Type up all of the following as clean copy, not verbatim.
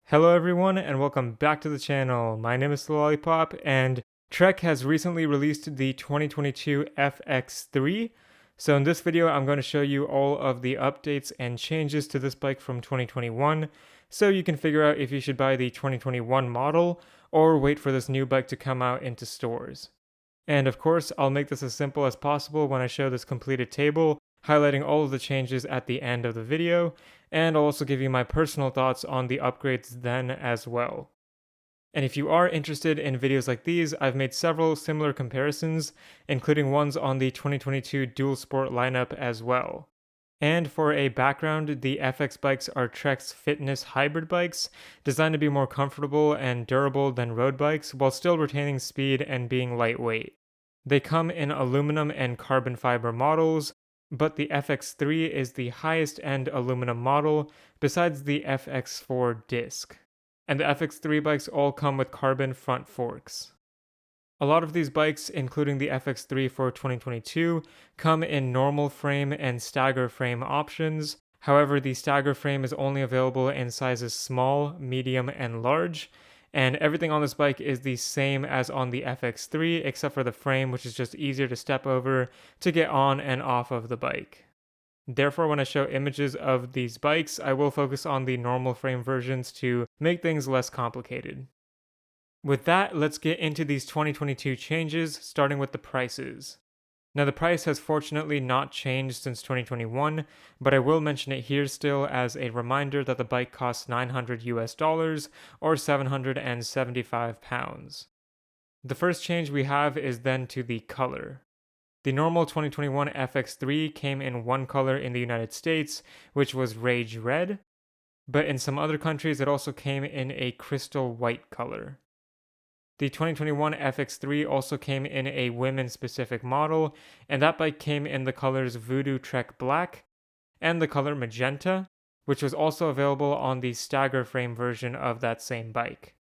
Hello everyone and welcome back to the channel. My name is the Lollipop and Trek has recently released the 2022 FX3. So in this video I'm going to show you all of the updates and changes to this bike from 2021 so you can figure out if you should buy the 2021 model or wait for this new bike to come out into stores. And of course, I'll make this as simple as possible when I show this completed table, highlighting all of the changes at the end of the video, and I'll also give you my personal thoughts on the upgrades then as well. And if you are interested in videos like these, I've made several similar comparisons, including ones on the 2022 Dual Sport lineup as well. And for a background, the FX bikes are Trek's fitness hybrid bikes, designed to be more comfortable and durable than road bikes while still retaining speed and being lightweight. They come in aluminum and carbon fiber models, but the FX3 is the highest end aluminum model besides the FX4 disc. And the FX3 bikes all come with carbon front forks. A lot of these bikes, including the FX3 for 2022, come in normal frame and stagger frame options. However, the stagger frame is only available in sizes small, medium, and large, and everything on this bike is the same as on the FX3 except for the frame, which is just easier to step over to get on and off of the bike. Therefore, when I show images of these bikes, I will focus on the normal frame versions to make things less complicated. With that, let's get into these 2022 changes, starting with the prices. Now, the price has fortunately not changed since 2021, but I will mention it here still as a reminder that the bike costs $900 or 775 pounds. The first change we have is then to the color. The normal 2021 FX3 came in one color in the United States, which was Rage Red, but in some other countries it also came in a crystal white color. The 2021 FX3 also came in a women-specific model, and that bike came in the colors Voodoo Trek Black and the color Magenta, which was also available on the stagger frame version of that same bike.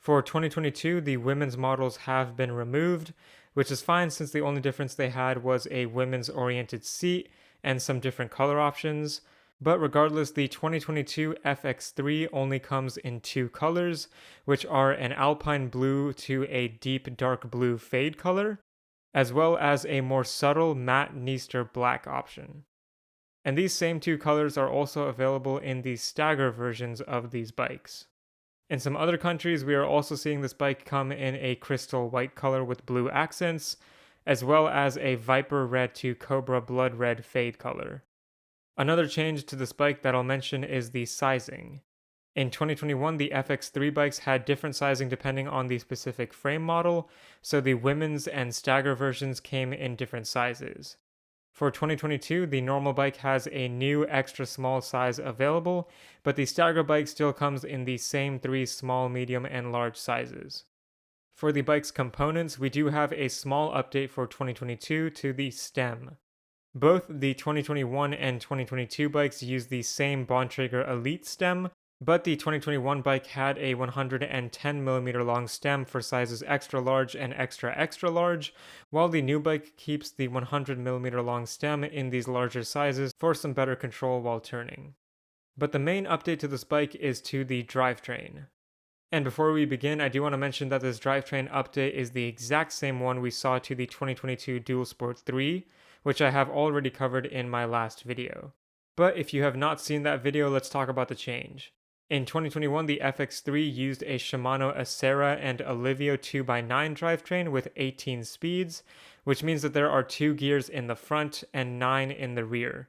For 2022, the women's models have been removed, which is fine since the only difference they had was a women's oriented seat and some different color options. But regardless, the 2022 FX3 only comes in two colors, which are an alpine blue to a deep dark blue fade color, as well as a more subtle matte Neaster black option. And these same two colors are also available in the stagger versions of these bikes. In some other countries, we are also seeing this bike come in a crystal white color with blue accents, as well as a Viper red to Cobra blood red fade color. Another change to this bike that I'll mention is the sizing. In 2021, the FX3 bikes had different sizing depending on the specific frame model, so the women's and stagger versions came in different sizes. For 2022, the normal bike has a new extra small size available, but the stagger bike still comes in the same three small, medium, and large sizes. For the bike's components, we do have a small update for 2022 to the stem. Both the 2021 and 2022 bikes use the same Bontrager Elite stem, but the 2021 bike had a 110mm long stem for sizes extra large and extra large, while the new bike keeps the 100mm long stem in these larger sizes for some better control while turning. But the main update to this bike is to the drivetrain. And before we begin, I do want to mention that this drivetrain update is the exact same one we saw to the 2022 Dual Sport 3, which I have already covered in my last video. But if you have not seen that video, let's talk about the change. In 2021, the FX3 used a Shimano Acera and Alivio 2x9 drivetrain with 18 speeds, which means that there are 2 gears in the front and 9 in the rear.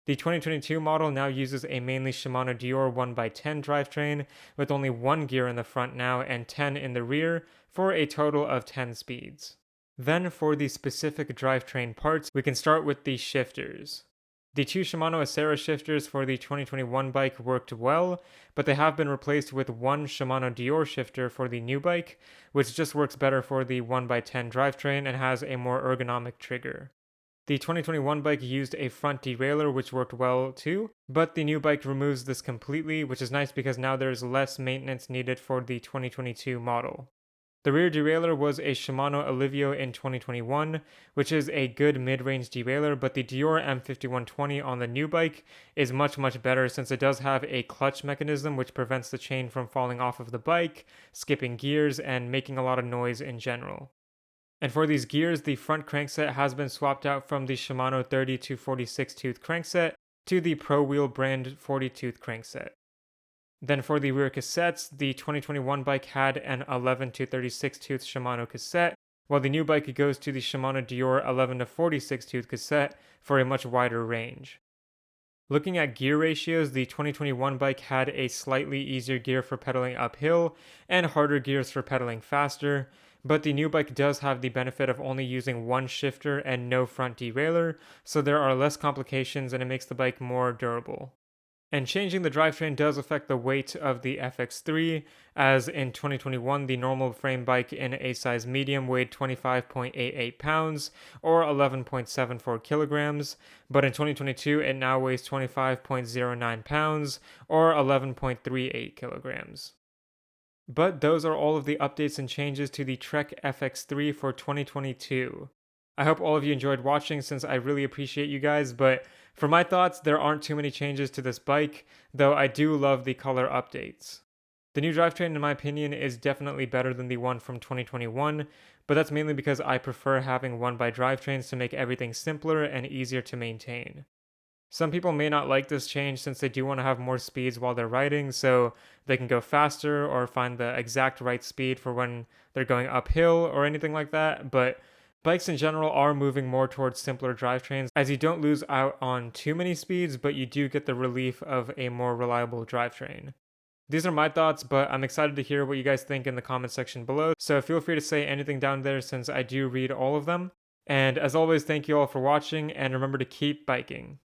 The 2022 model now uses a mainly Shimano Dior 1x10 drivetrain with only 1 gear in the front now and 10 in the rear for a total of 10 speeds. Then for the specific drivetrain parts, we can start with the shifters. The two Shimano Acera shifters for the 2021 bike worked well, but they have been replaced with one Shimano Dior shifter for the new bike, which just works better for the 1x10 drivetrain and has a more ergonomic trigger. The 2021 bike used a front derailleur, which worked well too, but the new bike removes this completely, which is nice because now there's less maintenance needed for the 2022 model. The rear derailleur was a Shimano Alivio in 2021, which is a good mid-range derailleur, but the Dior M5120 on the new bike is much better since it does have a clutch mechanism which prevents the chain from falling off of the bike, skipping gears, and making a lot of noise in general. And for these gears, the front crankset has been swapped out from the Shimano 30 to 46 tooth crankset to the Pro Wheel brand 40 tooth crankset. Then for the rear cassettes, the 2021 bike had an 11 to 36 tooth Shimano cassette, while the new bike goes to the Shimano Dior 11 to 46 tooth cassette for a much wider range. Looking at gear ratios, the 2021 bike had a slightly easier gear for pedaling uphill and harder gears for pedaling faster, but the new bike does have the benefit of only using one shifter and no front derailleur, so there are less complications and it makes the bike more durable. And changing the drivetrain does affect the weight of the FX3, as in 2021 the normal frame bike in a size medium weighed 25.88 pounds or 11.74 kilograms, but in 2022 it now weighs 25.09 pounds or 11.38 kilograms. But those are all of the updates and changes to the Trek FX3 for 2022. I hope all of you enjoyed watching since I really appreciate you guys, but for my thoughts, there aren't too many changes to this bike, though I do love the color updates. The new drivetrain, in my opinion, is definitely better than the one from 2021, but that's mainly because I prefer having one-by drivetrains to make everything simpler and easier to maintain. Some people may not like this change since they do want to have more speeds while they're riding, so they can go faster or find the exact right speed for when they're going uphill or anything like that, but bikes in general are moving more towards simpler drivetrains, as you don't lose out on too many speeds, but you do get the relief of a more reliable drivetrain. These are my thoughts, but I'm excited to hear what you guys think in the comment section below, so feel free to say anything down there since I do read all of them. And as always, thank you all for watching, and remember to keep biking.